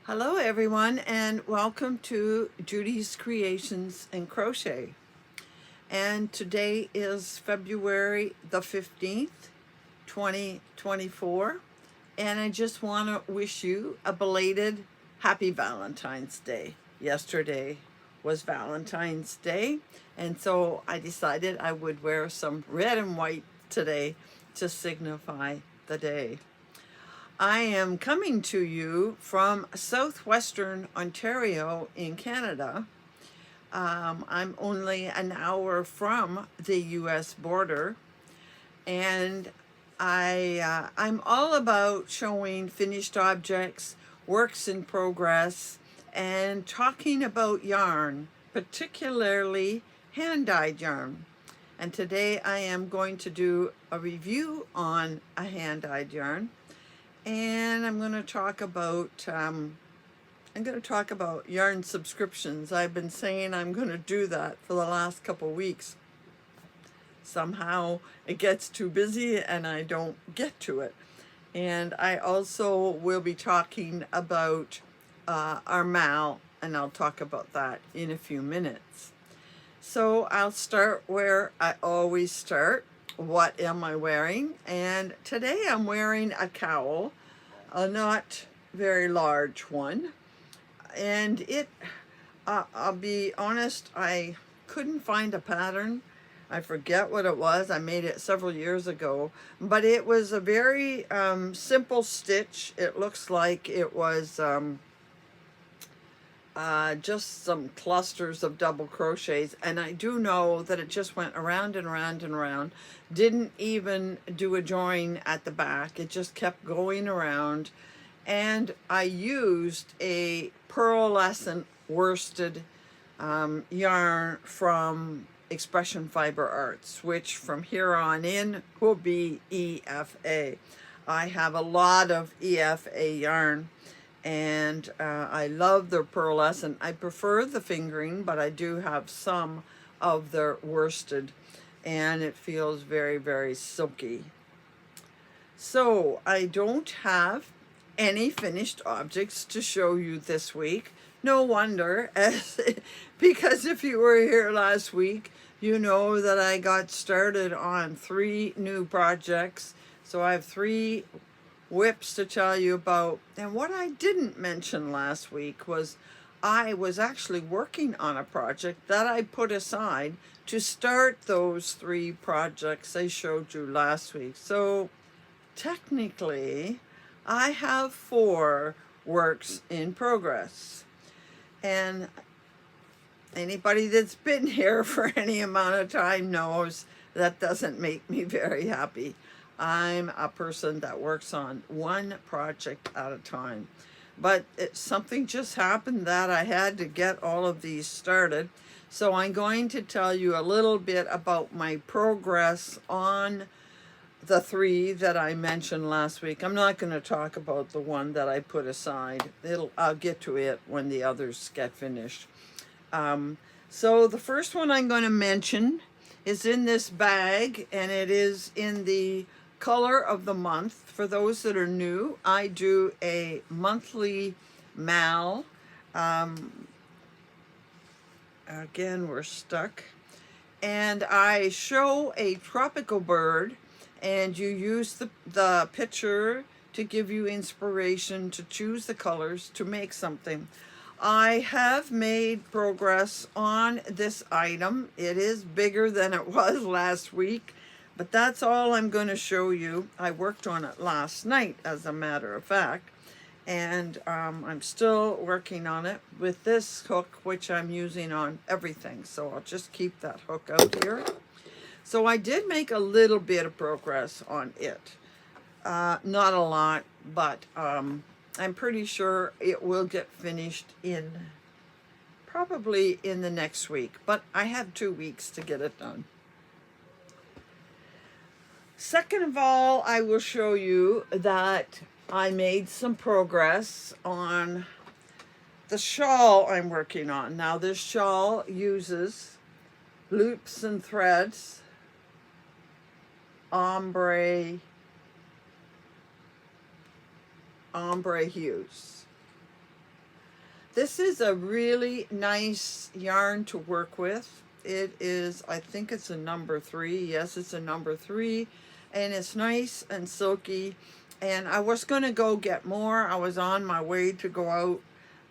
Hello everyone and welcome to Judy's Creations and Crochet. And today is February the 15th, 2024. And I just want to wish you a belated happy Valentine's Day. Yesterday was Valentine's Day, and so I decided I would wear some red and white today to signify the day. I am coming to you from southwestern Ontario in Canada. I'm only an hour from the US border, and I'm all about showing finished objects, works in progress, and talking about yarn, particularly hand-dyed yarn. And today I am going to do a review on a hand-dyed yarn, and I'm going to talk about yarn subscriptions. I've been saying I'm going to do that for the last couple weeks. Somehow it gets too busy and I don't get to it. And I also will be talking about our mal, and I'll talk about that in a few minutes. So I'll start where I always start. What am I wearing? And today I'm wearing a cowl, a not very large one. And I'll be honest, I couldn't find a pattern. I forget what it was. I made it several years ago, but it was a very simple stitch. It looks like it was just some clusters of double crochets, and I do know that it just went around and around and around. Didn't even do a join at the back. It just kept going around, and I used a pearlescent worsted yarn from Expression Fiber Arts, which from here on in will be EFA. I have a lot of EFA yarn, and I love their pearlescent. I prefer the fingering, but I do have some of their worsted, and it feels very, very silky. So I don't have any finished objects to show you this week. No wonder, because if you were here last week, you know that I got started on 3 new projects. So I have 3 whips to tell you about. And what I didn't mention last week was I was actually working on a project that I put aside to start those 3 projects I showed you last week. So technically, I have 4 works in progress. And anybody that's been here for any amount of time knows that doesn't make me very happy. I'm a person that works on one project at a time. But something just happened that I had to get all of these started. So I'm going to tell you a little bit about my progress on the 3 that I mentioned last week. I'm not going to talk about the one that I put aside. I'll get to it when the others get finished. So the first one I'm going to mention is in this bag, and it is in the color of the month. For those that are new, I do a monthly mal. Again, we're stuck. And I show a tropical bird, and you use the picture to give you inspiration to choose the colors to make something. I have made progress on this item. It is bigger than it was last week, but that's all I'm going to show you. I worked on it last night, as a matter of fact, and I'm still working on it with this hook, which I'm using on everything. So I'll just keep that hook out here. So I did make a little bit of progress on it. Not a lot, but I'm pretty sure it will get finished probably in the next week. But I have 2 weeks to get it done. Second of all, I will show you that I made some progress on the shawl I'm working on. Now this shawl uses loops and threads, ombre hues. This is a really nice yarn to work with. It is, I think it's a number 3. Yes, it's a number 3. And it's nice and silky. And I was going to go get more. I was on my way to go out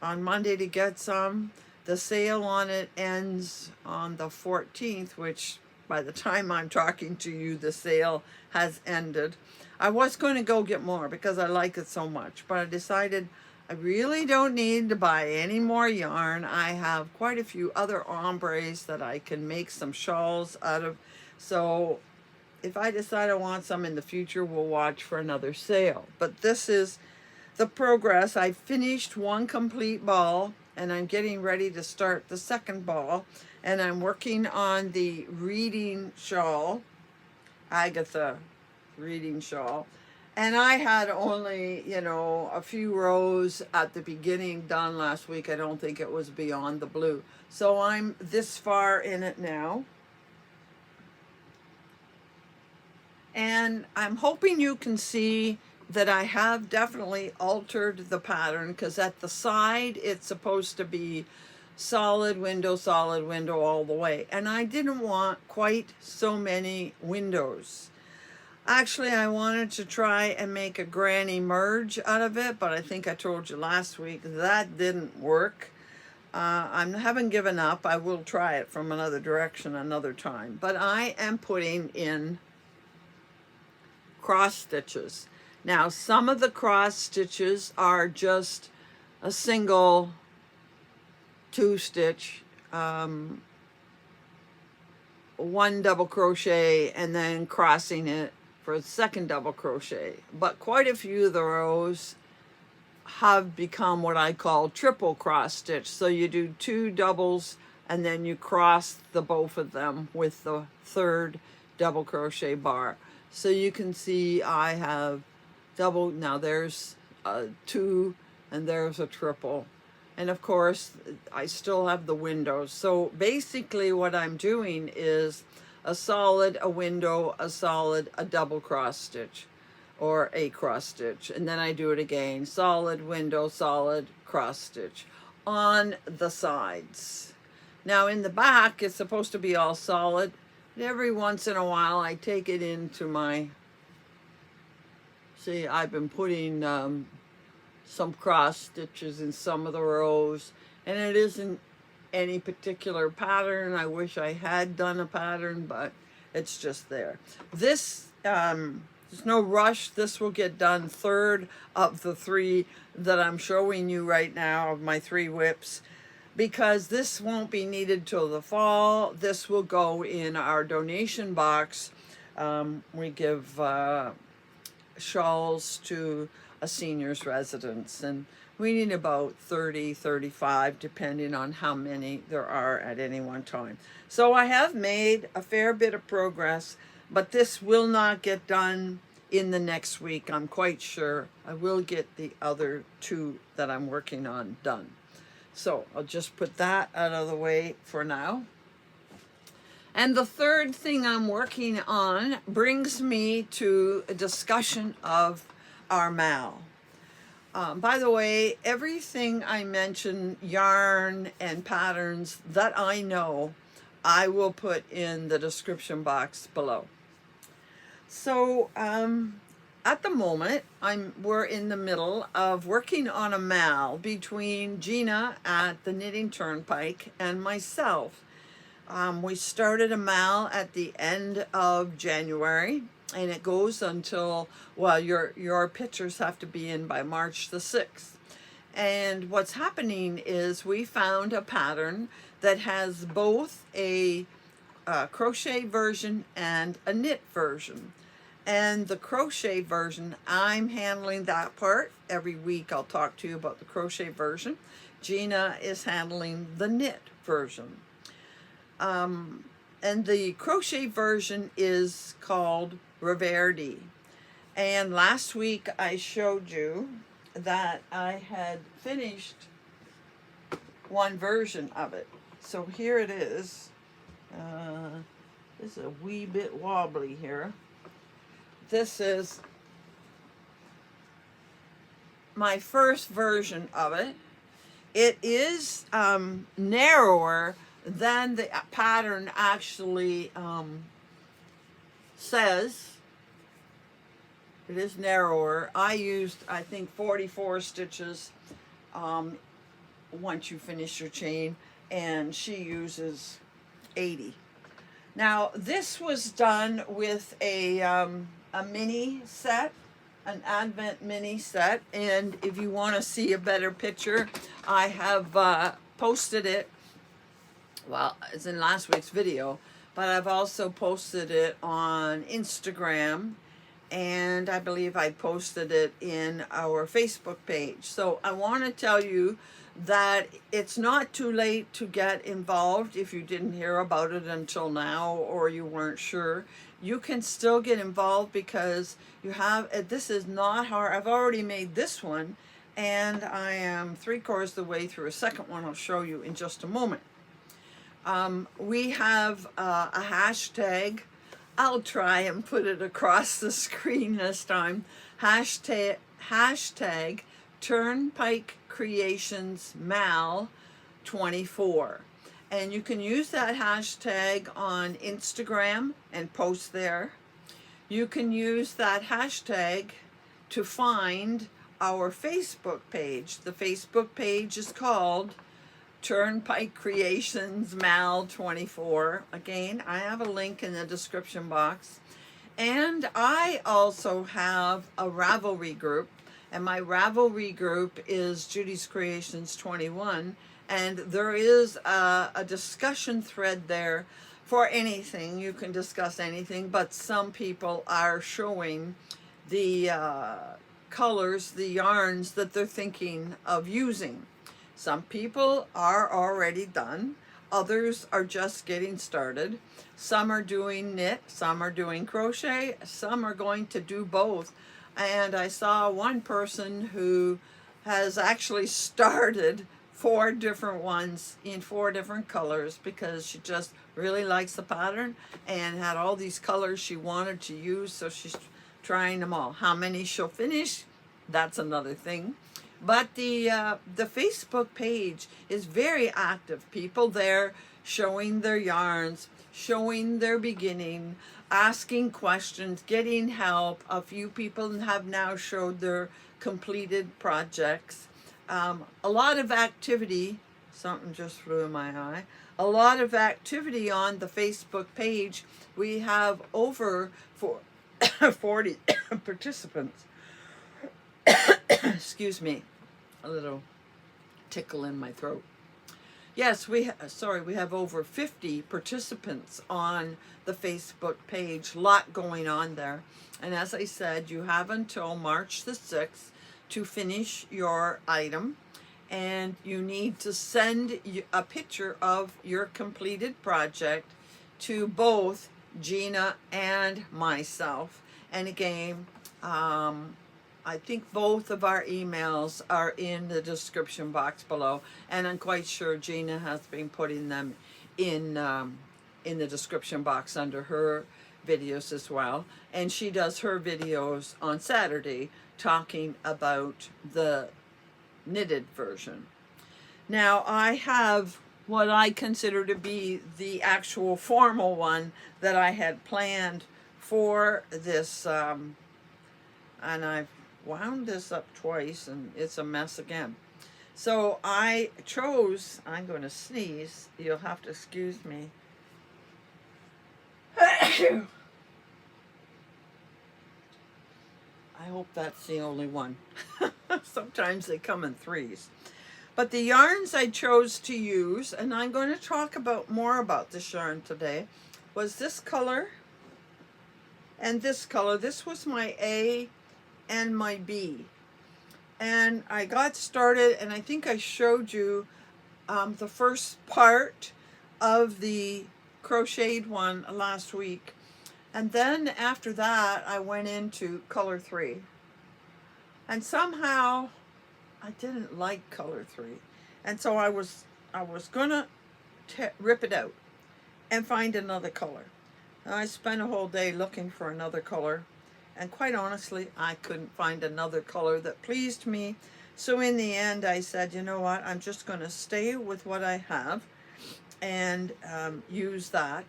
on Monday to get some. The sale on it ends on the 14th, which by the time I'm talking to you, the sale has ended. I was going to go get more because I like it so much, but I decided I really don't need to buy any more yarn. I have quite a few other ombres that I can make some shawls out of. So if I decide I want some in the future, we'll watch for another sale. But this is the progress. I finished one complete ball and I'm getting ready to start the second ball. And I'm working on the reading shawl, Agatha reading shawl. And I had only, a few rows at the beginning done last week. I don't think it was beyond the blue. So I'm this far in it now. And I'm hoping you can see that I have definitely altered the pattern, because at the side it's supposed to be solid window all the way. And I didn't want quite so many windows. Actually, I wanted to try and make a granny merge out of it, but I think I told you last week that didn't work. I haven't given up. I will try it from another direction another time. But I am putting in cross stitches. Now, some of the cross stitches are just a single 2-stitch, one double crochet, and then crossing it for a second double crochet. But quite a few of the rows have become what I call triple cross stitch. So you do 2 doubles and then you cross the both of them with the third double crochet bar. So you can see I have double. Now there's a 2 and there's a triple. And of course I still have the windows. So basically what I'm doing is a solid, a window, a solid, a double cross stitch or a cross stitch. And then I do it again, solid, window, solid, cross stitch on the sides. Now in the back, it's supposed to be all solid. And every once in a while, I take it into my, see, I've been putting some cross stitches in some of the rows, and it isn't any particular pattern. I wish I had done a pattern, but it's just there. This, there's no rush. This will get done third of the 3 that I'm showing you right now of my 3 whips, because this won't be needed till the fall. This will go in our donation box. We give shawls to a senior's residence, and we need about 30, 35, depending on how many there are at any one time. So I have made a fair bit of progress, but this will not get done in the next week. I'm quite sure I will get the other 2 that I'm working on done. So I'll just put that out of the way for now. And the third thing I'm working on brings me to a discussion of our mal. By the way, everything I mention, yarn and patterns that I know, I will put in the description box below. So at the moment, we're in the middle of working on a mal between Gina at the Knitting Turnpike and myself. We started a mal at the end of January, and it goes until, well, your pictures have to be in by March the 6th. And what's happening is we found a pattern that has both a crochet version and a knit version. And the crochet version, I'm handling that part. Every week I'll talk to you about the crochet version. Gina is handling the knit version. And the crochet version is called Reverdi. And last week I showed you that I had finished one version of it. So here it is. This is a wee bit wobbly here. This is my first version of it. it is narrower than the pattern actually says. It is narrower. I used, I think, 44 stitches once you finish your chain, and she uses 80. Now, this was done with a mini set, an Advent mini set, and if you want to see a better picture, I have posted it. Well, it's in last week's video, but I've also posted it on Instagram, and I believe I posted it in our Facebook page. So I want to tell you that it's not too late to get involved. If you didn't hear about it until now, or you weren't sure, you can still get involved, because you have, this is not hard. I've already made this one, and I am 3/4 the way through a second one I'll show you in just a moment. We have a hashtag. I'll try and put it across the screen this time. Hashtag Turnpike Creations Mal 24. And you can use that hashtag on Instagram and post there. You can use that hashtag to find our Facebook page. The Facebook page is called Turnpike Creations Mal 24. Again, I have a link in the description box. And I also have a Ravelry group, and my Ravelry group is Judy's Creations 21, and there is a discussion thread there for anything. You can discuss anything, but some people are showing the colors, the yarns that they're thinking of using. Some people are already done. Others are just getting started. Some are doing knit, some are doing crochet, some are going to do both. And I saw one person who has actually started 4 different ones in 4 different colors, because she just really likes the pattern and had all these colors she wanted to use, so she's trying them all. How many she'll finish, that's another thing. But the Facebook page is very active. People there showing their yarns, showing their beginning, asking questions, getting help. A few people have now showed their completed projects. A lot of activity. Something just flew in my eye. A lot of activity on the Facebook page. We have over 40 participants. Excuse me. A little tickle in my throat. Yes, we have over 50 participants on the Facebook page. Lot going on there. And as I said, you have until March the 6th to finish your item, and you need to send a picture of your completed project to both Gina and myself. And again, I think both of our emails are in the description box below, and I'm quite sure Gina has been putting them in the description box under her videos as well. And she does her videos on Saturday talking about the knitted version. Now I have what I consider to be the actual formal one that I had planned for this, and I've wound this up twice and it's a mess again. So I chose, I'm going to sneeze, you'll have to excuse me. I hope that's the only one. Sometimes they come in 3s. But the yarns I chose to use, and I'm going to talk about more about this yarn today, was this color and this color. This was my A and my B. And I got started, and I think I showed you the first part of the crocheted one last week. And then after that, I went into color 3. And somehow I didn't like color 3. And so I was gonna rip it out and find another color. And I spent a whole day looking for another color. And quite honestly, I couldn't find another color that pleased me. So in the end, I said, you know what, I'm just going to stay with what I have and use that.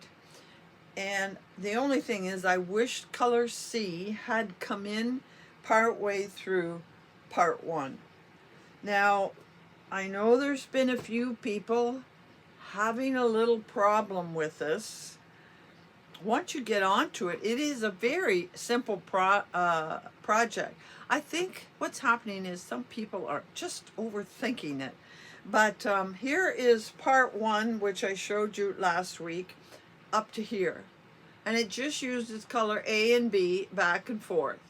And the only thing is, I wish color C had come in part way through part 1. Now, I know there's been a few people having a little problem with this. Once you get onto it, it is a very simple project. I think what's happening is some people are just overthinking it. But here is part 1, which I showed you last week, up to here. And it just uses color A and B back and forth.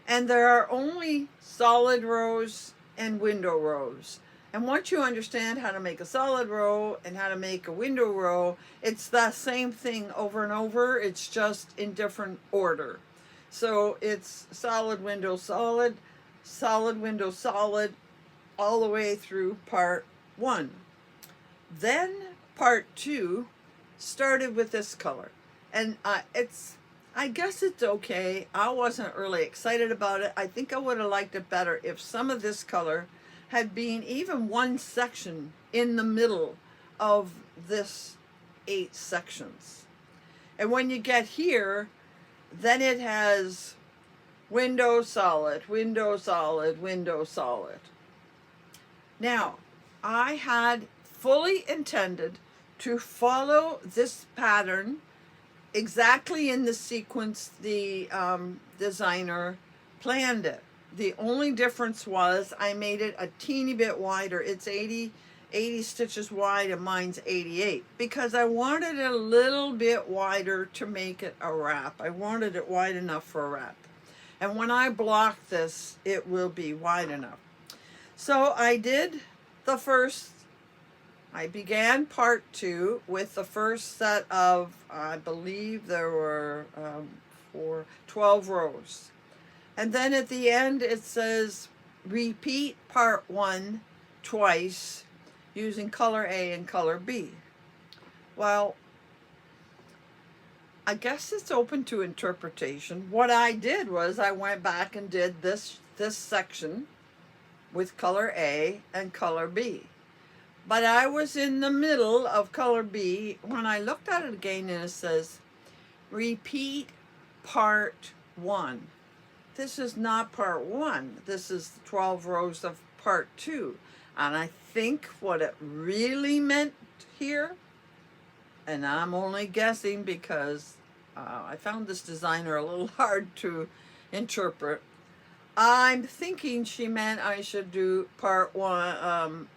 And there are only solid rows and window rows. And once you understand how to make a solid row and how to make a window row, it's the same thing over and over. It's just in different order. So it's solid, window, solid, solid, window, solid, all the way through part 1. Then part 2 started with this color. And I guess it's okay. I wasn't really excited about it. I think I would have liked it better if some of this color had been even one section in the middle of this 8 sections. And when you get here, then it has window, solid, window, solid, window, solid. Now, I had fully intended to follow this pattern exactly in the sequence the designer planned it. The only difference was I made it a teeny bit wider. It's 80 stitches wide and mine's 88 because I wanted it a little bit wider to make it a wrap. I wanted it wide enough for a wrap. And when I block this, it will be wide enough. So I did the first, I began part 2 with the first set of, I believe there were 12 rows. And then at the end it says repeat part 1 twice using color A and color B. Well, I guess it's open to interpretation. What I did was I went back and did this section with color A and color B. But I was in the middle of color B when I looked at it again and it says repeat part 1. This is not part 1. This is 12 rows of part 2. And I think what it really meant here, and I'm only guessing because I found this designer a little hard to interpret. I'm thinking she meant I should do part 1,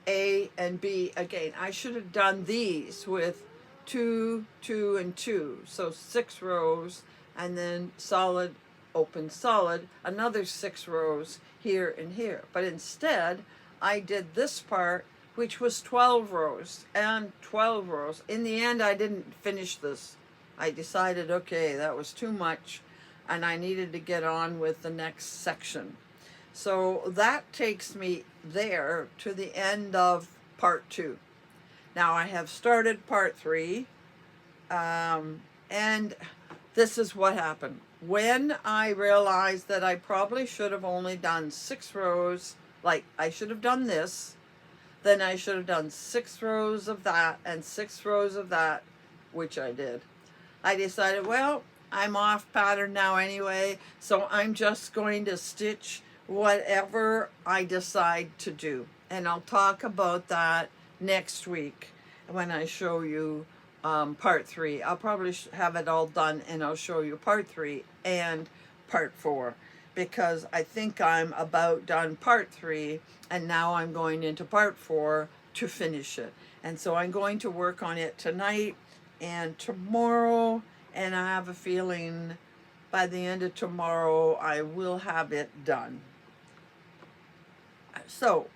A and B again. I should have done these with 2, 2, and 2. So 6 rows. And then solid, open, solid, another 6 rows here and here. But instead, I did this part, which was 12 rows and 12 rows. In the end, I didn't finish this. I decided, okay, that was too much, and I needed to get on with the next section. So that takes me there to the end of part 2. Now I have started part 3, and this is what happened. When I realized that I probably should have only done 6 rows, like I should have done this, then I should have done 6 rows of that and 6 rows of that, which I did. I decided, well, I'm off pattern now anyway, so I'm just going to stitch whatever I decide to do. And I'll talk about that next week when I show you part 3. I'll probably have it all done and I'll show you part 3 and part 4 because I think I'm about done part 3 and now I'm going into part 4 to finish it. And so I'm going to work on it tonight and tomorrow, and I have a feeling by the end of tomorrow I will have it done. So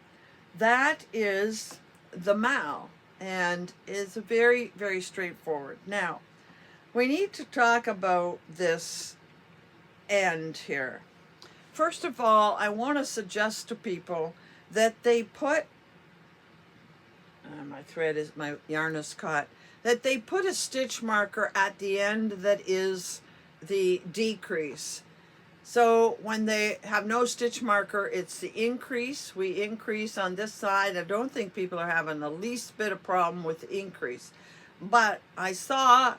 that is the mal. And it's very, very straightforward. Now, we need to talk about this end here. First of all, I want to suggest to people that they put, my yarn is caught, that they put a stitch marker at the end that is the decrease. So when they have no stitch marker, it's the increase. We increase on this side. I don't think people are having the least bit of problem with the increase. But I saw,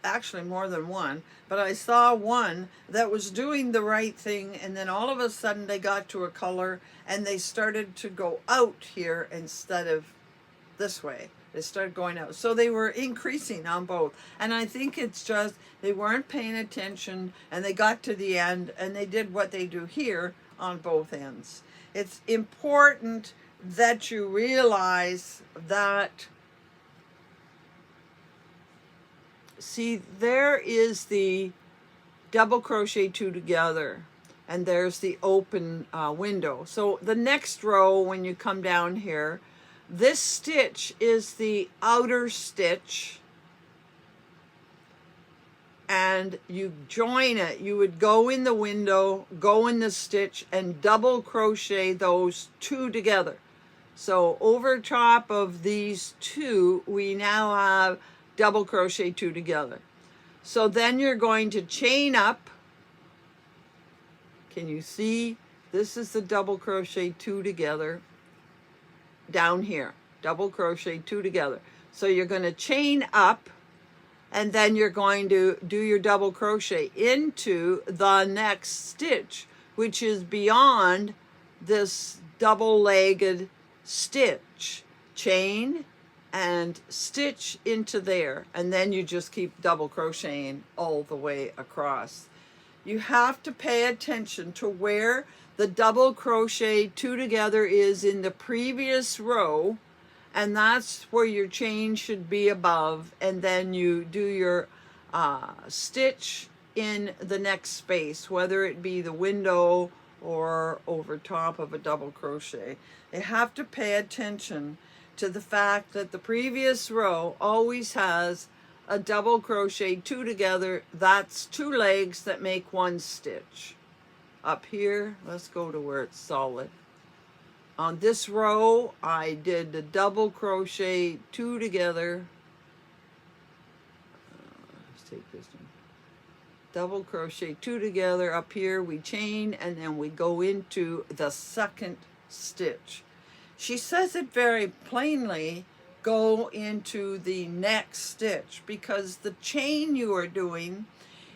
actually more than one, but I saw one that was doing the right thing, and then all of a sudden they got to a color and they started to go out here instead of this way. They started going out. So they were increasing on both. And I think it's just they weren't paying attention, and they got to the end and they did what they do here on both ends. It's important that you realize that, see, there is the double crochet two together, and there's the open window. So the next row, when you come down here, this stitch is the outer stitch, and you join it. You would go in the window, go in the stitch, and double crochet those two together. So over top of these two, we now have double crochet two together. So then you're going to chain up. Can you see? This is the double crochet two together. Down here, double crochet two together. So you're going to chain up, and then you're going to do your double crochet into the next stitch, which is beyond this double-legged stitch. Chain and stitch into there, and then you just keep double crocheting all the way across. You have to pay attention to where the double crochet two together is in the previous row, and that's where your chain should be above, and then you do your stitch in the next space, whether it be the window or over top of a double crochet. You have to pay attention to the fact that the previous row always has a double crochet two together. That's two legs that make one stitch. Up here, let's go to where it's solid. On this row, I did the double crochet two together. Let's take this one. Double crochet two together. Up here, we chain, and then we go into the second stitch. She says it very plainly, go into the next stitch, because the chain you are doing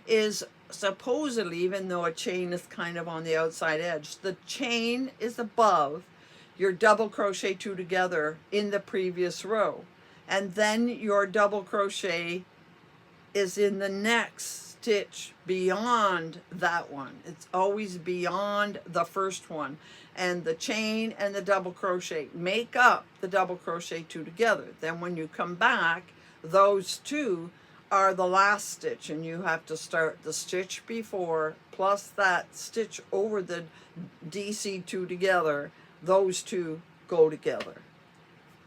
is supposedly, even though a chain is kind of on the outside edge, the chain is above your double crochet two together in the previous row, and then your double crochet is in the next stitch beyond that one. It's always beyond the first one, and the chain and the double crochet make up the double crochet two together. Then when you come back, those two are the last stitch, and you have to start the stitch before plus that stitch over the DC2 together. Those two go together.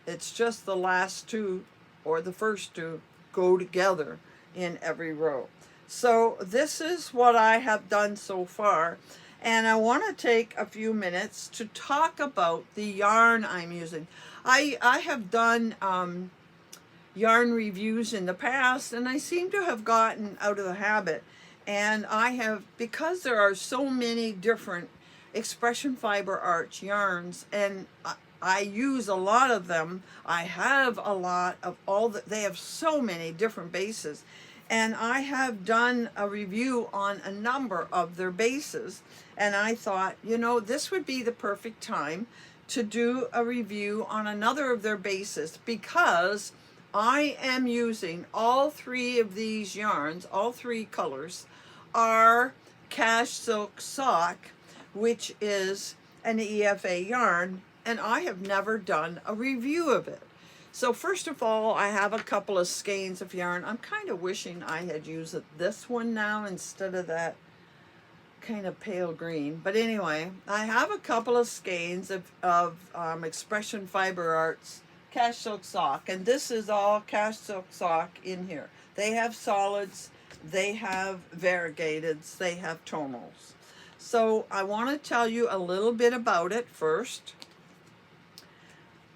It's just the last two or the first two go together in every row. So this is what I have done so far, and I want to take a few minutes to talk about the yarn I'm using. I have done yarn reviews in the past, and I seem to have gotten out of the habit, and I have, because there are so many different expression fiber arch yarns, and I use a lot of them. I have a lot of all that. They have so many different bases, and I have done a review on a number of their bases, and I thought, you know, this would be the perfect time to do a review on another of their bases, because I am using all three of these yarns. All three colors are Cash Silk Sock, which is an EFA yarn, and I have never done a review of it. So first of all, I have a couple of skeins of yarn. I'm kind of wishing I had used this one now instead of that kind of pale green. But anyway, I have a couple of skeins of Expression Fiber Arts Cash Silk Sock, and this is all Cash Silk Sock in here. They have solids, they have variegateds, they have tonals. So I want to tell you a little bit about it first.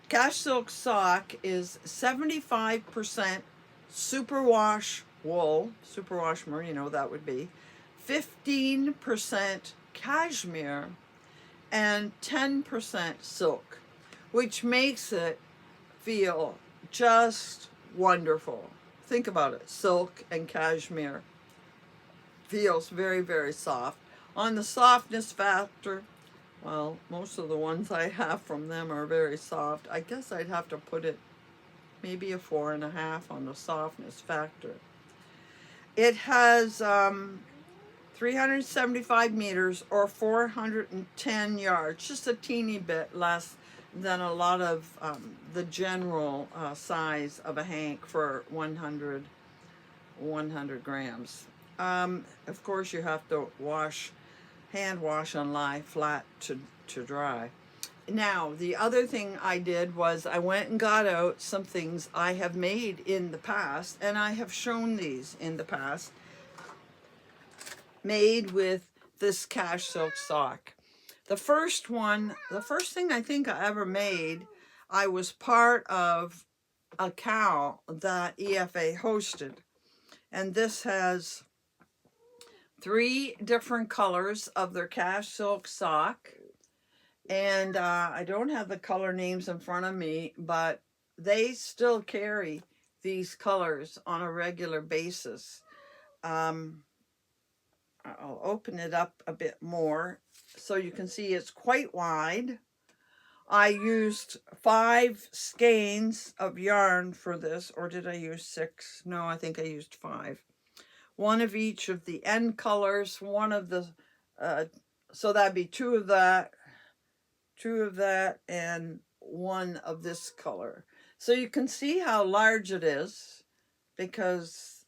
Cash Silk Sock is 75% superwash wool, superwash merino that would be, 15% cashmere, and 10% silk, which makes it feel just wonderful. Think about it. Silk and cashmere feels very, very soft. On the softness factor, well, most of the ones I have from them are very soft. I guess I'd have to put it maybe a 4.5 on the softness factor. It has 375 meters or 410 yards, just a teeny bit less than a lot of the general size of a hank for 100 grams. Of course, you have to hand wash and lie flat to dry. Now, the other thing I did was I went and got out some things I have made in the past, and I have shown these in the past, made with this cash silk sock. The first thing I think I ever made, I was part of a cow that EFA hosted. And this has 3 different colors of their cash silk sock. And I don't have the color names in front of me, but they still carry these colors on a regular basis. I'll open it up a bit more so you can see it's quite wide. I used 5 skeins of yarn for this, or did I use 6? No, I think I used 5. One of each of the end colors, one of the, so that'd be 2 of that, 2 of that, and 1 of this color. So you can see how large it is, because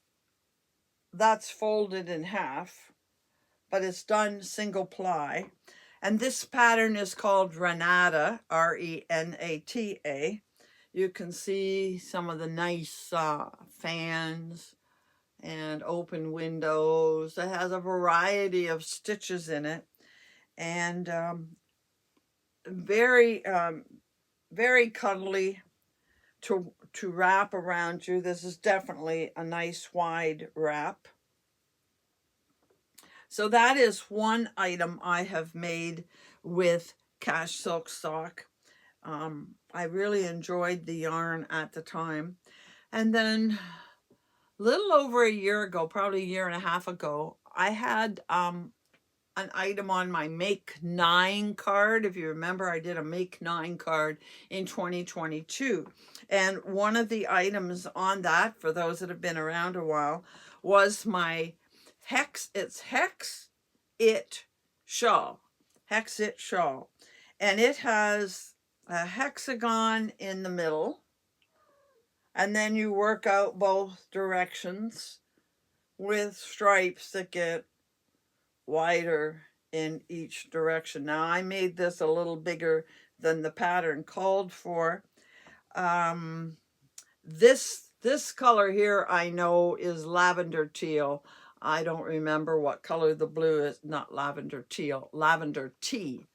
that's folded in half, but it's done single ply. And this pattern is called Renata, R-E-N-A-T-A. You can see some of the nice fans and open windows. It has a variety of stitches in it, and very cuddly to wrap around you. This is definitely a nice wide wrap. So that is one item I have made with cash silk sock. I really enjoyed the yarn at the time. And then a little over a year ago, probably a year and a half ago, I had an item on my Make 9 card. If you remember, I did a Make 9 card in 2022. And one of the items on that, for those that have been around a while, was my Hex It shawl. Hex It shawl. And it has a hexagon in the middle. And then you work out both directions with stripes that get wider in each direction. Now, I made this a little bigger than the pattern called for. This color here I know is lavender teal. I don't remember what color the blue is. Not lavender teal, lavender tea.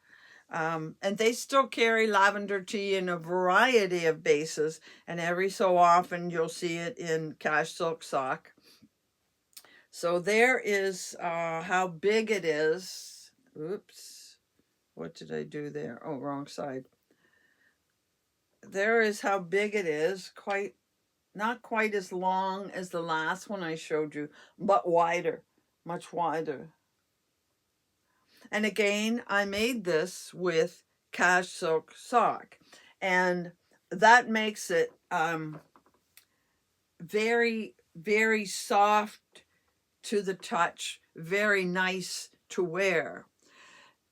And they still carry lavender tea in a variety of bases, and every so often you'll see it in cash silk sock. So there is how big it is. Oops, what did I do there? Oh, wrong side. There is how big it is. Not quite as long as the last one I showed you, but wider, much wider. And again, I made this with cash silk sock, and that makes it very, very soft to the touch, very nice to wear.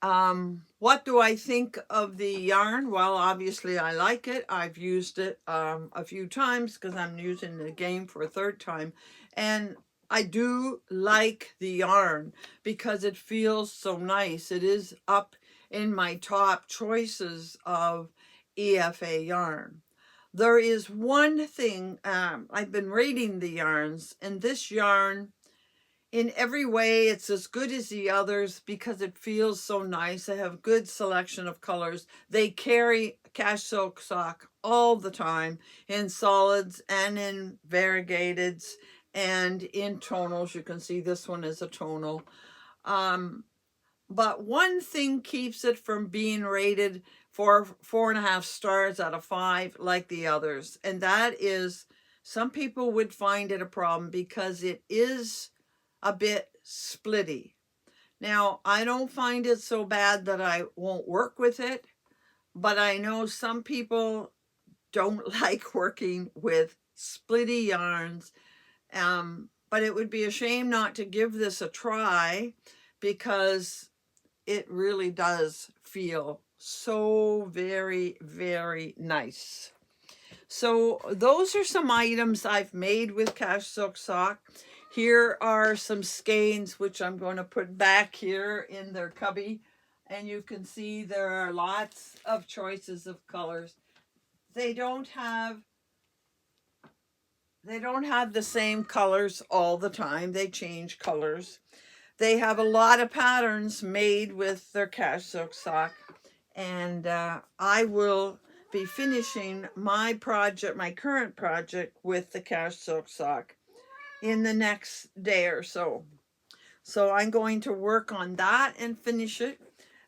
What do I think of the yarn? Well, obviously I like it. I've used it a few times because I'm using the game for a 3rd time, and I do like the yarn because it feels so nice. It is up in my top choices of EFA yarn. There is one thing, I've been rating the yarns, and this yarn, in every way, it's as good as the others because it feels so nice. They have good selection of colors. They carry cash silk sock all the time in solids and in variegateds and in tonals. You can see this one is a tonal. But one thing keeps it from being rated for 4.5 stars out of 5 like the others. And that is, some people would find it a problem because it is a bit splitty. Now, I don't find it so bad that I won't work with it, but I know some people don't like working with splitty yarns. But it would be a shame not to give this a try, because it really does feel so very, very nice. So those are some items I've made with Cash Silk Sock. Here are some skeins, which I'm going to put back here in their cubby. And you can see there are lots of choices of colors. They don't have the same colors all the time. They change colors. They have a lot of patterns made with their Cash Silk Sock. And I will be finishing my project, my current project with the Cash Silk Sock in the next day or so. So I'm going to work on that and finish it.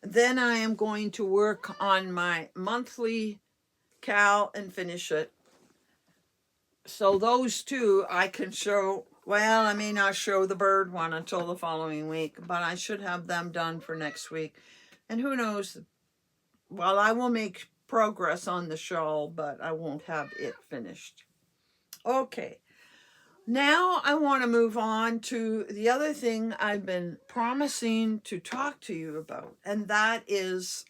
Then I am going to work on my monthly cal and finish it. So those two I can show. Well, I may not show the bird one until the following week, but I should have them done for next week. And who knows? Well, I will make progress on the shawl, but I won't have it finished. Okay. Now I want to move on to the other thing I've been promising to talk to you about, and that is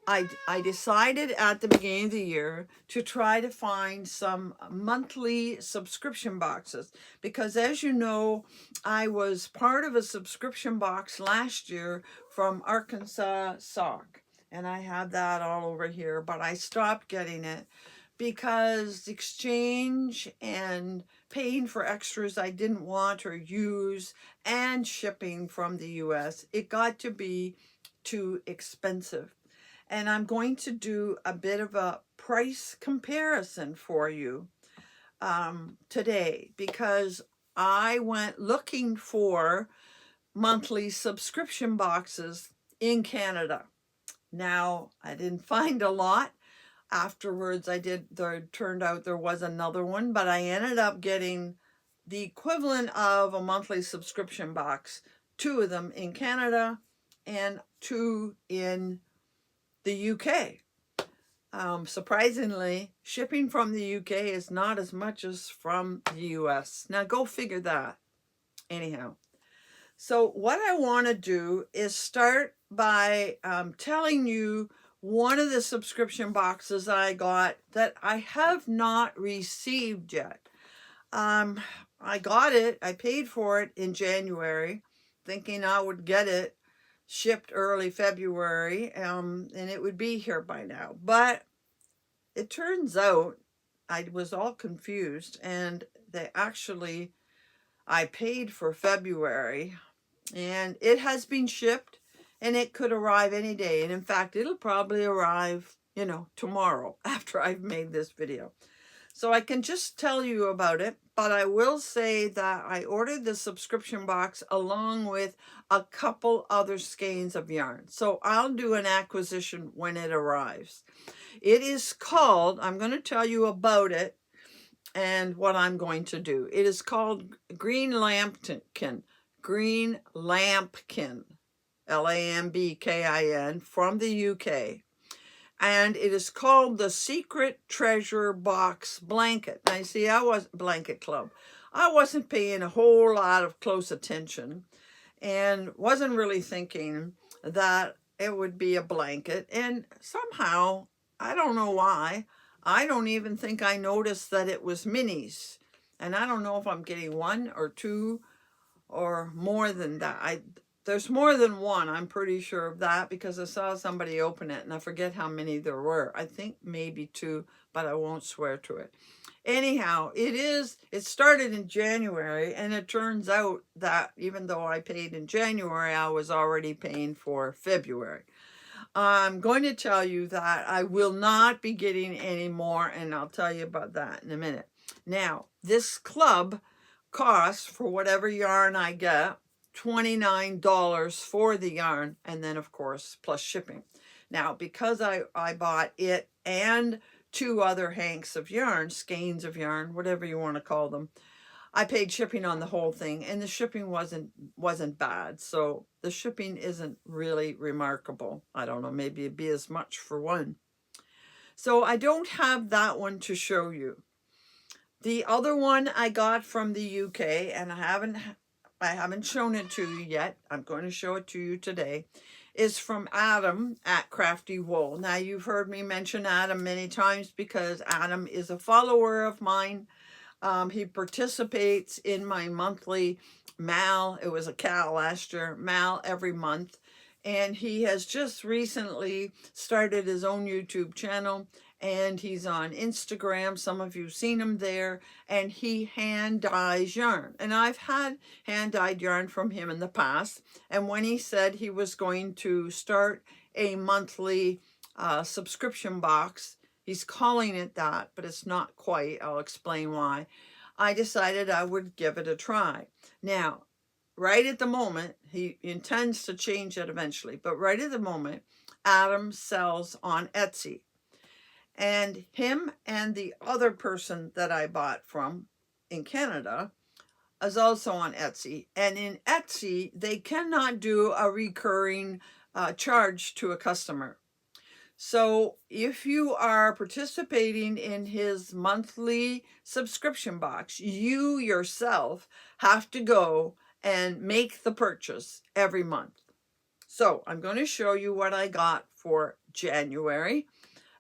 I decided at the beginning of the year to try to find some monthly subscription boxes, because as you know, I was part of a subscription box last year from Arkansas Sock, and I have that all over here, but I stopped getting it because exchange and paying for extras I didn't want or use and shipping from the US, it got to be too expensive. And I'm going to do a bit of a price comparison for you today, because I went looking for monthly subscription boxes in Canada. Now, I didn't find a lot. Afterwards, there turned out there was another one, but I ended up getting the equivalent of a monthly subscription box, 2 of them in Canada and 2 in the UK. Surprisingly, shipping from the UK is not as much as from the US. Now go figure that. Anyhow, so what I want to do is start by telling you one of the subscription boxes I got that I have not received yet. I got it, I paid for it in January, thinking I would get it shipped early February, and it would be here by now. But it turns out I was all confused, and I paid for February, and it has been shipped, and it could arrive any day. And in fact, it'll probably arrive, tomorrow after I've made this video. So I can just tell you about it, but I will say that I ordered the subscription box along with a couple other skeins of yarn. So I'll do an acquisition when it arrives. It is called, I'm going to tell you about it and what I'm going to do. It is called Green Lambkin, Lambkin, from the UK. And it is called the Secret Treasure Box Blanket. Now, you see, Blanket Club. I wasn't paying a whole lot of close attention and wasn't really thinking that it would be a blanket. And somehow, I don't know why, I don't even think I noticed that it was minis. And I don't know if I'm getting 1 or 2 or more than that. There's more than 1, I'm pretty sure of that, because I saw somebody open it and I forget how many there were. I think maybe 2, but I won't swear to it. Anyhow, it started in January, and it turns out that even though I paid in January, I was already paying for February. I'm going to tell you that I will not be getting any more, and I'll tell you about that in a minute. Now, this club costs, for whatever yarn I get, $29 for the yarn, and then of course plus shipping. Now because I bought it and 2 other hanks of yarn, skeins of yarn, whatever you want to call them, I paid shipping on the whole thing, and the shipping wasn't bad. So the shipping isn't really remarkable. I don't know, maybe it'd be as much for one. So I don't have that one to show you. The other one I got from the UK, and I haven't shown it to you yet. I'm going to show it to you today. Is from Adam at Crafty Wool. Now you've heard me mention Adam many times because Adam is a follower of mine. He participates in my monthly MAL. It was a CAL last year, MAL every month. And he has just recently started his own YouTube channel, and he's on Instagram. Some of you have seen him there, and he hand dyes yarn. And I've had hand dyed yarn from him in the past. And when he said he was going to start a monthly subscription box, he's calling it that, but it's not quite. I'll explain why. I decided I would give it a try. Now, right at the moment, he intends to change it eventually, but right at the moment, Adam sells on Etsy. And him and the other person that I bought from in Canada is also on Etsy. And in Etsy, they cannot do a recurring charge to a customer. So if you are participating in his monthly subscription box, you yourself have to go and make the purchase every month. So I'm going to show you what I got for January.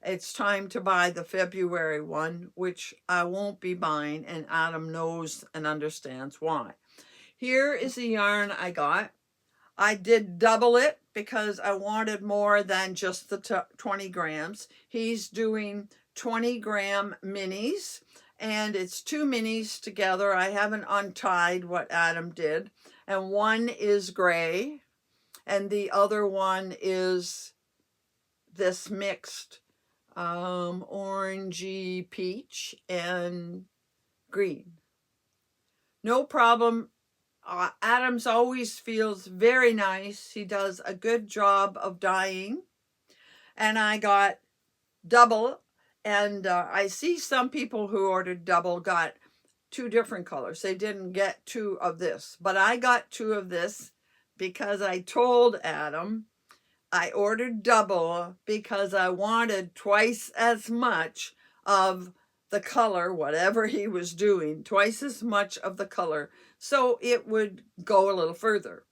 It's time to buy the February one, which I won't be buying, and Adam knows and understands why. Here is the yarn I got. I did double it because I wanted more than just the 20 grams. He's doing 20-gram minis, and it's 2 minis together. I haven't untied what Adam did. And one is gray, and the other one is this mixed orangey peach and green. No problem. Adams always feels very nice. He does a good job of dyeing. And I got double. And I see some people who ordered double got 2 different colors. They didn't get 2 of this. But I got 2 of this because I told Adam I ordered double because I wanted twice as much of the color, whatever he was doing, twice as much of the color, so it would go a little further.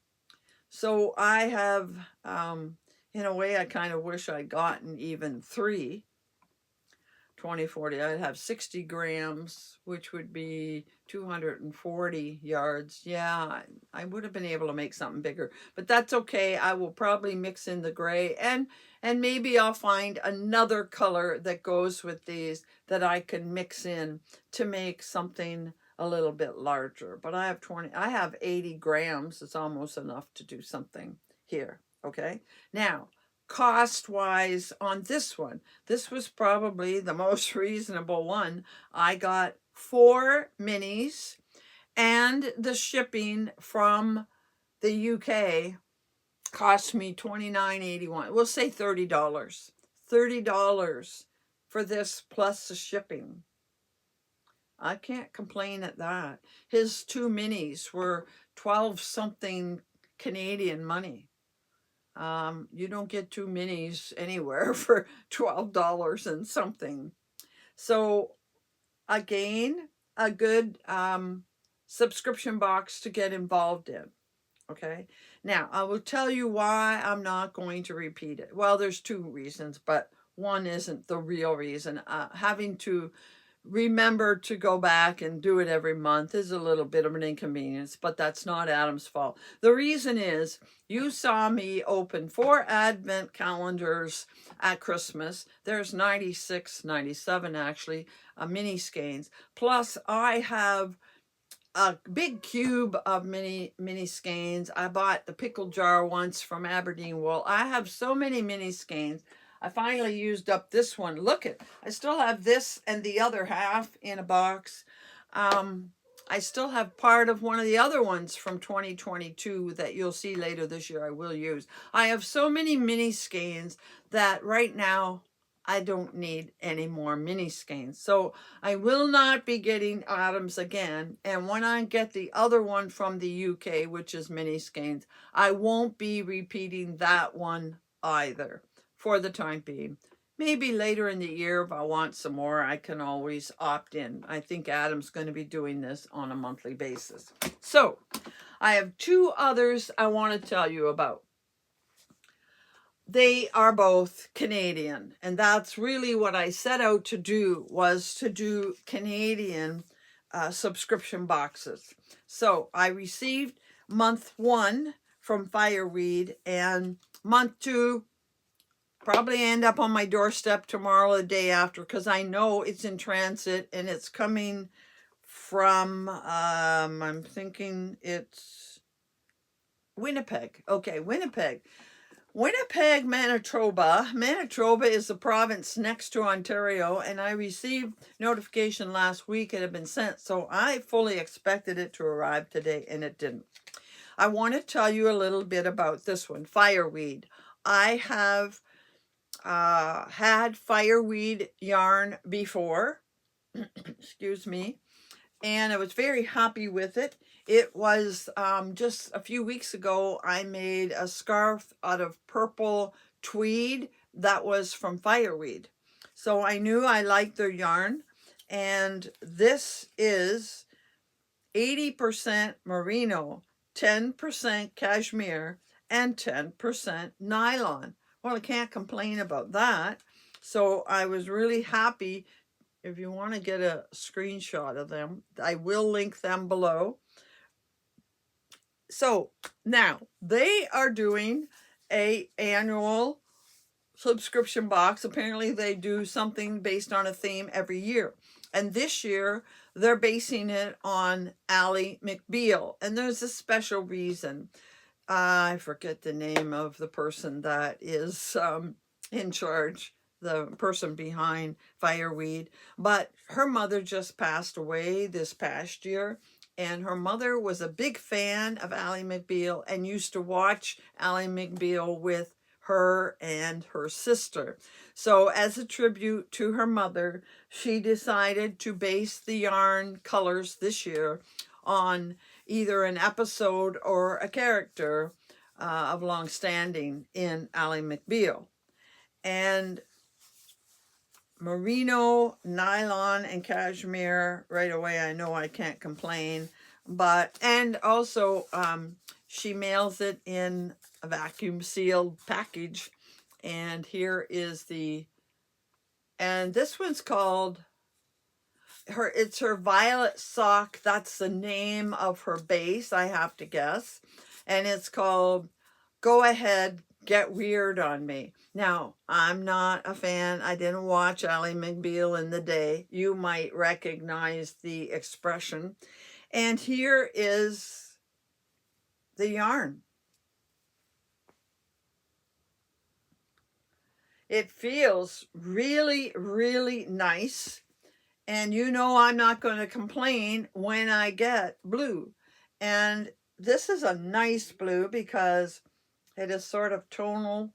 So I have, in a way, I kind of wish I'd gotten even 3. 20, 40, I'd have 60 grams, which would be 240 yards. Yeah, I would have been able to make something bigger, but that's okay. I will probably mix in the gray, and maybe I'll find another color that goes with these that I can mix in to make something a little bit larger. But I have 80 grams. It's almost enough to do something here. Okay. Now, cost-wise on this one, this was probably the most reasonable one. I got 4 minis, and the shipping from the UK cost me $29.81. We'll say $30. $30 for this plus the shipping. I can't complain at that. His 2 minis were 12 something Canadian money. You don't get 2 minis anywhere for $12 and something. So again, a good subscription box to get involved in. Okay. Now I will tell you why I'm not going to repeat it. Well, there's 2 reasons, but one isn't the real reason. Having to remember to go back and do it every month is a little bit of an inconvenience, but that's not Adam's fault. The reason is you saw me open 4 advent calendars at Christmas. There's 96, 97 actually, mini skeins. Plus I have a big cube of mini skeins. I bought the pickle jar once from Aberdeen Wool. I have so many mini skeins. I finally used up this one. Look I still have this and the other half in a box. I still have part of one of the other ones from 2022 that you'll see later this year I will use. I have so many mini skeins that right now I don't need any more mini skeins. So I will not be getting Autumns again. And when I get the other one from the UK, which is mini skeins, I won't be repeating that one either for the time being. Maybe later in the year, if I want some more, I can always opt in. I think Adam's going to be doing this on a monthly basis. So I have two others I want to tell you about. They are both Canadian, and that's really what I set out to do, was to do Canadian subscription boxes. So I received month 1 from Fireweed, and month 2 probably end up on my doorstep tomorrow or the day after, because I know it's in transit and it's coming from, I'm thinking it's Winnipeg. Okay, Winnipeg. Winnipeg, Manitoba. Manitoba is the province next to Ontario, and I received notification last week it had been sent, so I fully expected it to arrive today, and it didn't. I want to tell you a little bit about this one, Fireweed. I have had Fireweed yarn before, excuse me, and I was very happy with it. It was just a few weeks ago, I made a scarf out of purple tweed that was from Fireweed. So I knew I liked their yarn, and this is 80% merino, 10% cashmere, and 10% nylon. Well, I can't complain about that. So I was really happy. If you want to get a screenshot of them, I will link them below. So now they are doing an annual subscription box. Apparently they do something based on a theme every year. And this year they're basing it on Ally McBeal. And there's a special reason. I forget the name of the person that is in charge, the person behind Fireweed, but her mother just passed away this past year, and her mother was a big fan of Ally McBeal and used to watch Ally McBeal with her and her sister. So as a tribute to her mother, she decided to base the yarn colors this year on either an episode or a character of long standing in Ally McBeal. And merino, nylon, and cashmere, right away I know I can't complain. But, and also she mails it in a vacuum sealed package. And here is the, and this one's called her, it's her Violet Sock. That's the name of her base, I have to guess. And it's called Go Ahead, Get Weird on Me. Now, I'm not a fan. I didn't watch Ally McBeal in the day. You might recognize the expression. And here is the yarn. It feels really, really nice. And you know I'm not going to complain when I get blue. And this is a nice blue because it is sort of tonal,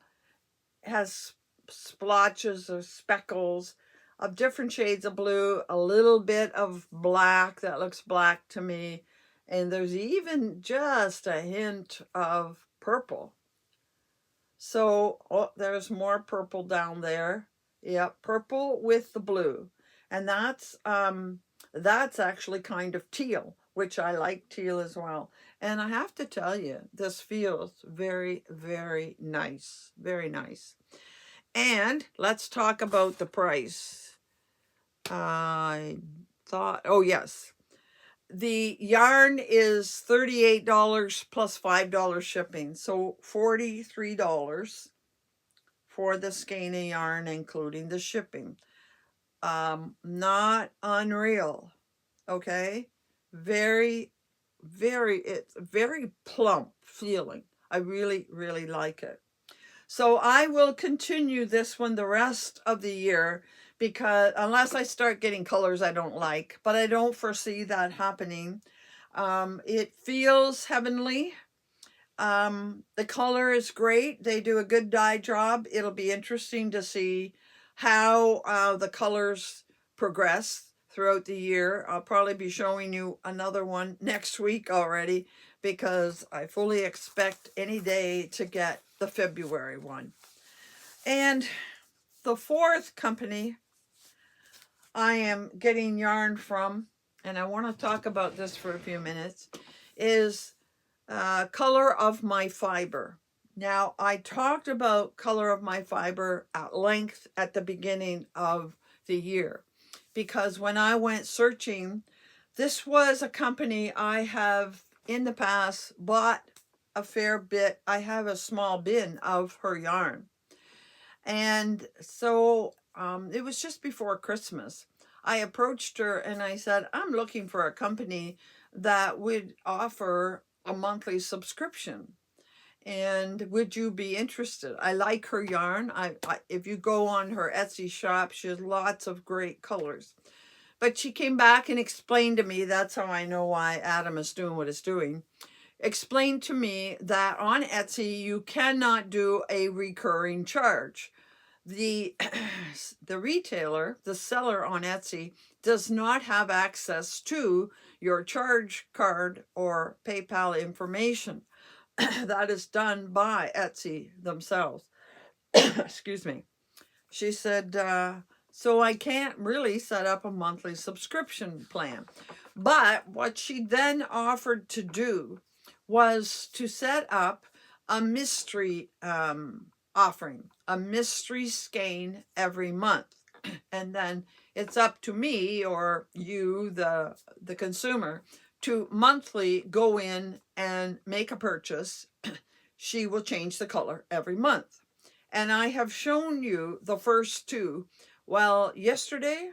has splotches or speckles of different shades of blue, a little bit of black that looks black to me, and there's even just a hint of purple. So, oh, there's more purple down there. Yep, purple with the blue. And that's actually kind of teal, which I like teal as well. And I have to tell you, this feels very, very nice. Very nice. And let's talk about the price. I thought, oh yes. The yarn is $38 plus $5 shipping. So $43 for the skein of yarn, including the shipping. Not unreal. Okay. Very, it's very plump feeling. I really, really like it. So I will continue this one the rest of the year because unless I start getting colors I don't like, but I don't foresee that happening. It feels heavenly. The color is great. They do a good dye job. It'll be interesting to see how the colors progress throughout the year. I'll probably be showing you another one next week already, because I fully expect any day to get the February one. And the fourth company I am getting yarn from, and I want to talk about this for a few minutes, is Color of My Fiber. Now, I talked about Color of My Fiber at length at the beginning of the year, because when I went searching, this was a company I have in the past bought a fair bit. I have a small bin of her yarn. And so it was just before Christmas. I approached her and I said, I'm looking for a company that would offer a monthly subscription. And would you be interested? I like her yarn. If you go on her Etsy shop, she has lots of great colors. But she came back and explained to me, that's how I know why Adam is doing what he's doing, explained to me that on Etsy you cannot do a recurring charge. The the retailer, the seller on Etsy, does not have access to your charge card or PayPal information. That is done by Etsy themselves. Excuse me. She said, so I can't really set up a monthly subscription plan. But what she then offered to do was to set up a mystery offering, a mystery skein every month. And then it's up to me or you, the consumer, to monthly go in and make a purchase. She will change the color every month. And I have shown you the first two. Well, yesterday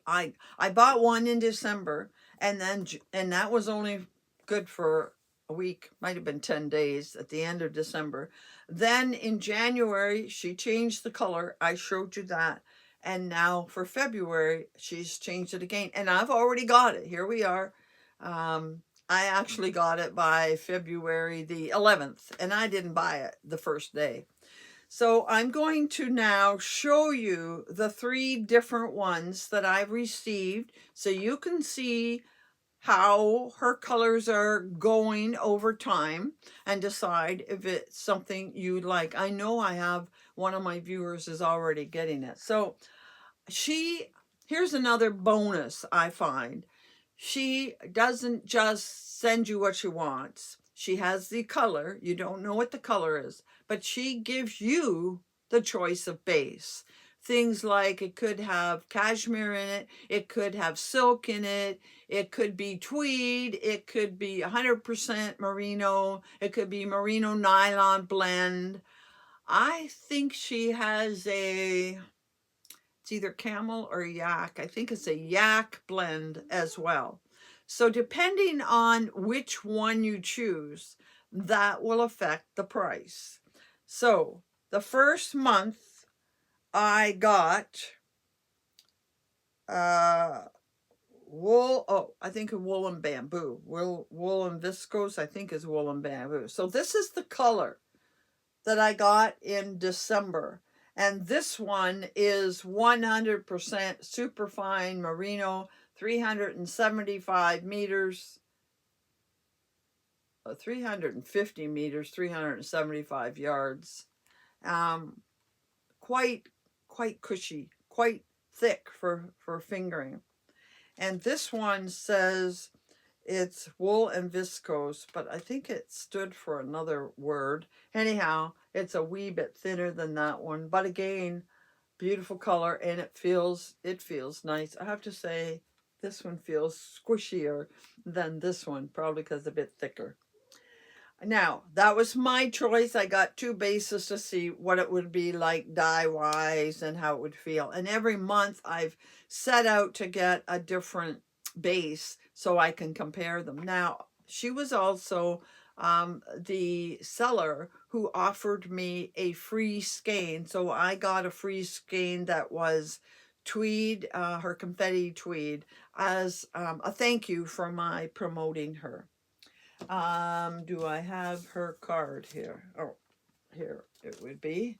I bought one in December, and that was only good for a week, might have been 10 days at the end of December. Then in January she changed the color. I showed you that. And now for February she's changed it again, and I've already got it. Here we are. I actually got it by February the 11th, and I didn't buy it the first day. So I'm going to now show you the 3 different ones that I've received, so you can see how her colors are going over time and decide if it's something you like. I know I have one of my viewers is already getting it. So here's another bonus I find. She doesn't just send you what she wants. She has the color. You don't know what the color is, but she gives you the choice of base. Things like it could have cashmere in it, it could have silk in it, it could be tweed, it could be 100% merino, it could be merino nylon blend. I think she has it's either camel or yak. I think it's a yak blend as well. So depending on which one you choose, that will affect the price. So the first month I got wool, I think wool and bamboo. Wool and viscose, I think is wool and bamboo. So this is the color that I got in December. And this one is 100% superfine merino, 375 meters, 350 meters, 375 yards. Quite cushy, quite thick for fingering. And this one says it's wool and viscose, but I think it stood for another word. Anyhow, it's a wee bit thinner than that one, but again, beautiful color, and it feels nice. I have to say this one feels squishier than this one, probably because it's a bit thicker. Now, that was my choice. I got 2 bases to see what it would be like dye-wise and how it would feel. And every month I've set out to get a different base so I can compare them. Now, she was also the seller who offered me a free skein. So I got a free skein that was tweed, her confetti tweed, as a thank you for my promoting her. Do I have her card here? Oh, here it would be.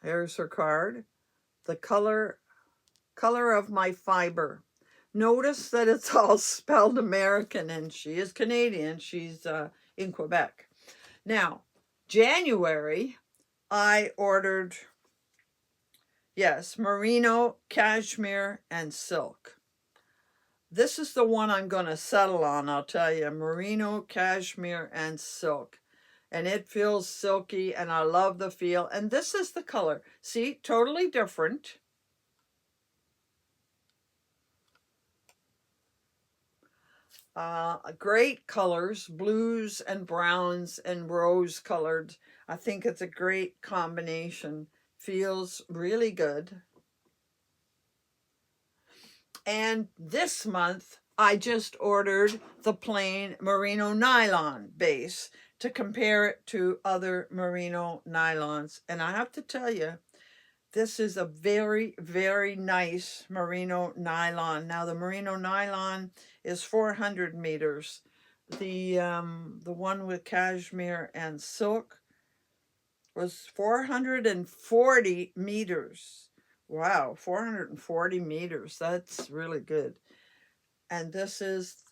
Here's her card. The color of my fiber. Notice that it's all spelled American, and she is Canadian. She's in Quebec. Now, January, I ordered, yes, merino, cashmere, and silk. This is the one I'm going to settle on, I'll tell you. Merino, cashmere, and silk. And it feels silky, and I love the feel. And this is the color. See, totally different. Great colors, blues and browns and rose colored. I think it's a great combination. Feels really good. And this month, I just ordered the plain merino nylon base to compare it to other merino nylons. And I have to tell you, this is a very, very nice merino nylon. Now, the merino nylon is 400 meters. The one with cashmere and silk was 440 meters. Wow, 440 meters. That's really good. And this is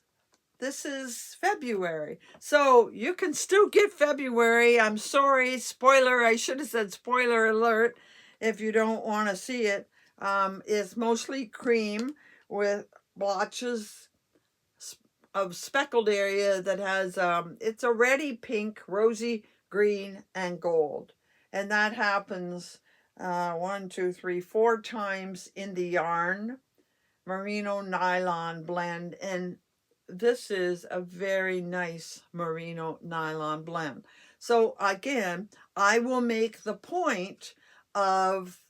February. So you can still get February. I'm sorry, spoiler. I should have said spoiler alert if you don't want to see it. It's mostly cream with blotches of speckled area that has, it's a reddy pink, rosy green, and gold. And that happens 4 times in the yarn merino nylon blend. And this is a very nice merino nylon blend. So again, I will make the point of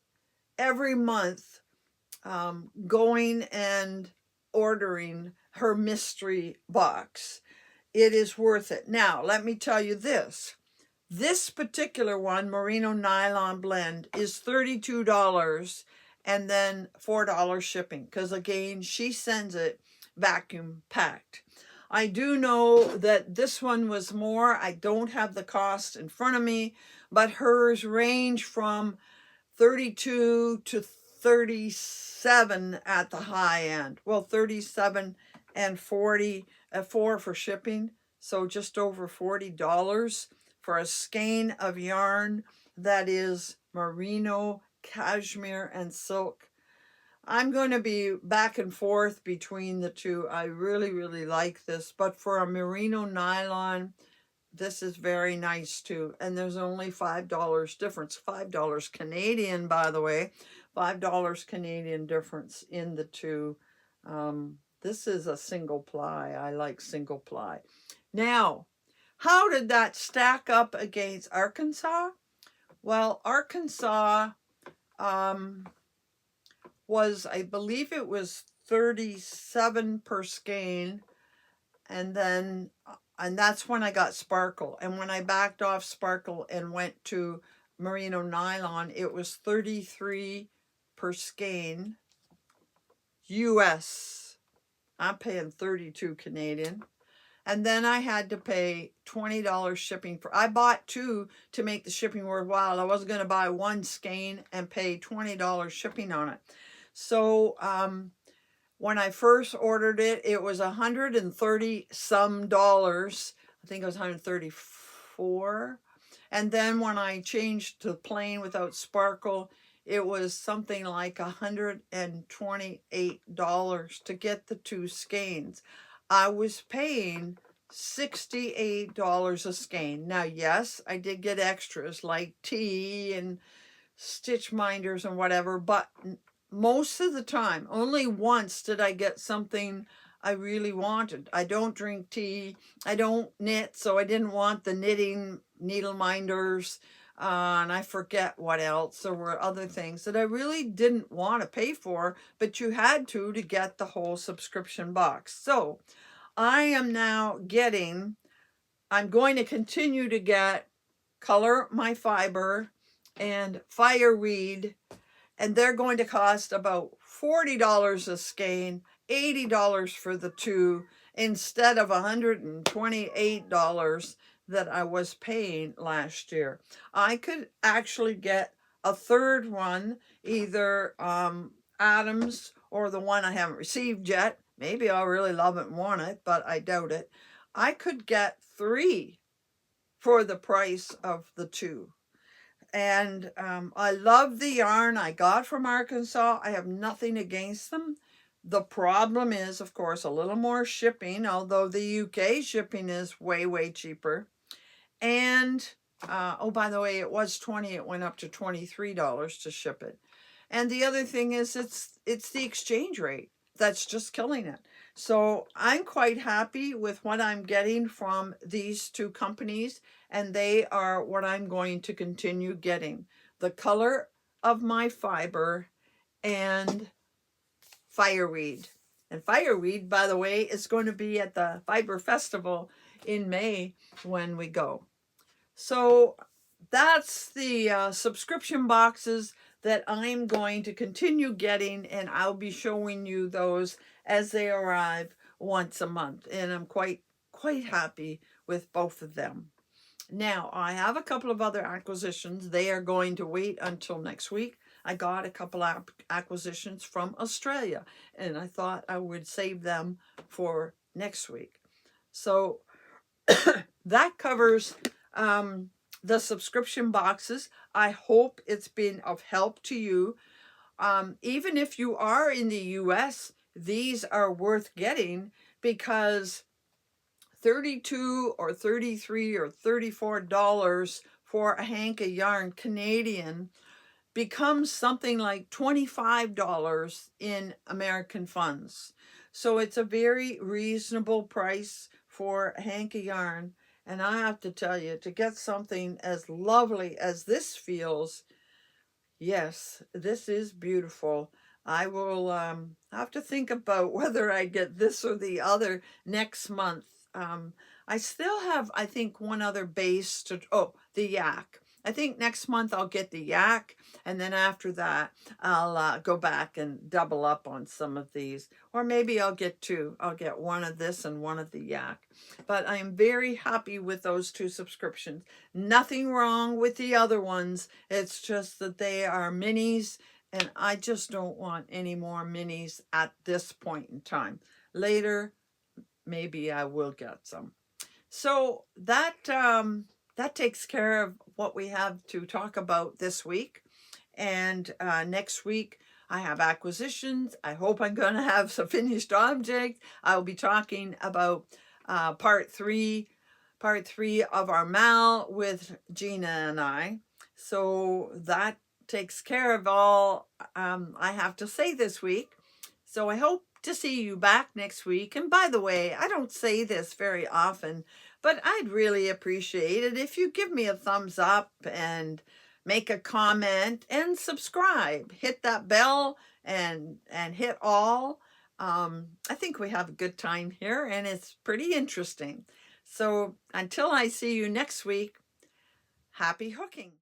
every month going and ordering her mystery box. It is worth it. Now, let me tell you this. This particular one, merino nylon blend, is $32 and then $4 shipping, because again, she sends it vacuum packed. I do know that this one was more. I don't have the cost in front of me, but hers range from 32 to 37 at the high end. Well, 37 and 40 at 4 for shipping. So just over $40 for a skein of yarn that is merino, cashmere, and silk. I'm going to be back and forth between the two. I really, really like this. But for a merino nylon, this is very nice too. And there's only $5 difference. $5 Canadian, by the way. $5 Canadian difference in the two. This is a single ply. I like single ply. Now, how did that stack up against Arkansas? Well, Arkansas was, I believe it was 37 per skein. And that's when I got Sparkle. And when I backed off Sparkle and went to merino nylon, it was 33 per skein US. I'm paying 32 Canadian. And then I had to pay $20 shipping for, I bought two to make the shipping worthwhile. I wasn't going to buy one skein and pay $20 shipping on it. So when I first ordered it, it was 130 some dollars. I think it was 134. And then when I changed to plain without Sparkle, it was something like $128 to get the two skeins. I was paying $68 a skein. Now, yes, I did get extras like tea and stitch minders and whatever, but most of the time, only once did I get something I really wanted. I don't drink tea. I don't knit, so I didn't want the knitting needle minders. And I forget what else. There were other things that I really didn't want to pay for, but you had to get the whole subscription box. So I am now getting I'm going to continue to get Color My Fiber and Fireweed, and they're going to cost about $40 a skein, $80 for the two, instead of $128 that I was paying last year. I could actually get a third one, either Adams or the one I haven't received yet. Maybe I'll really love it and want it, but I doubt it. I could get three for the price of the two. And I love the yarn I got from Arkansas. I have nothing against them. The problem is, of course, a little more shipping, although the UK shipping is way, way cheaper. And, oh, by the way, it was $20, it went up to $23 to ship it. And the other thing is it's the exchange rate that's just killing it. So I'm quite happy with what I'm getting from these two companies, and they are what I'm going to continue getting. The Color of My Fiber and Fireweed. And Fireweed, by the way, is going to be at the Fiber Festival in May when we go. So that's the subscription boxes that I'm going to continue getting, and I'll be showing you those as they arrive once a month. And I'm quite happy with both of them. Now, I have a couple of other acquisitions. They are going to wait until next week. I got a couple of acquisitions from Australia, and I thought I would save them for next week. So that covers the subscription boxes. I hope it's been of help to you. Even if you are in the US, these are worth getting, because $32 or $33 or $34 for a hank of yarn Canadian becomes something like $25 in American funds. So it's a very reasonable price for a hank of yarn. And I have to tell you, to get something as lovely as this feels, yes, this is beautiful. I will have to think about whether I get this or the other next month. I still have, I think, one other base to, oh, the yak. I think next month I'll get the yak, and then after that I'll go back and double up on some of these. Or maybe I'll get two. I'll get one of this and one of the yak. But I am very happy with those two subscriptions. Nothing wrong with the other ones. It's just that they are minis, and I just don't want any more minis at this point in time. Later, maybe I will get some. So that that takes care of what we have to talk about this week. And next week I have acquisitions. I hope I'm going to have some finished object. I'll be talking about part three of our mal with Gina and I. So that takes care of all I have to say this week. So I hope to see you back next week. And by the way, I don't say this very often, but I'd really appreciate it if you give me a thumbs up and make a comment and subscribe. Hit that bell and hit all. I think we have a good time here, and it's pretty interesting. So until I see you next week, happy hooking.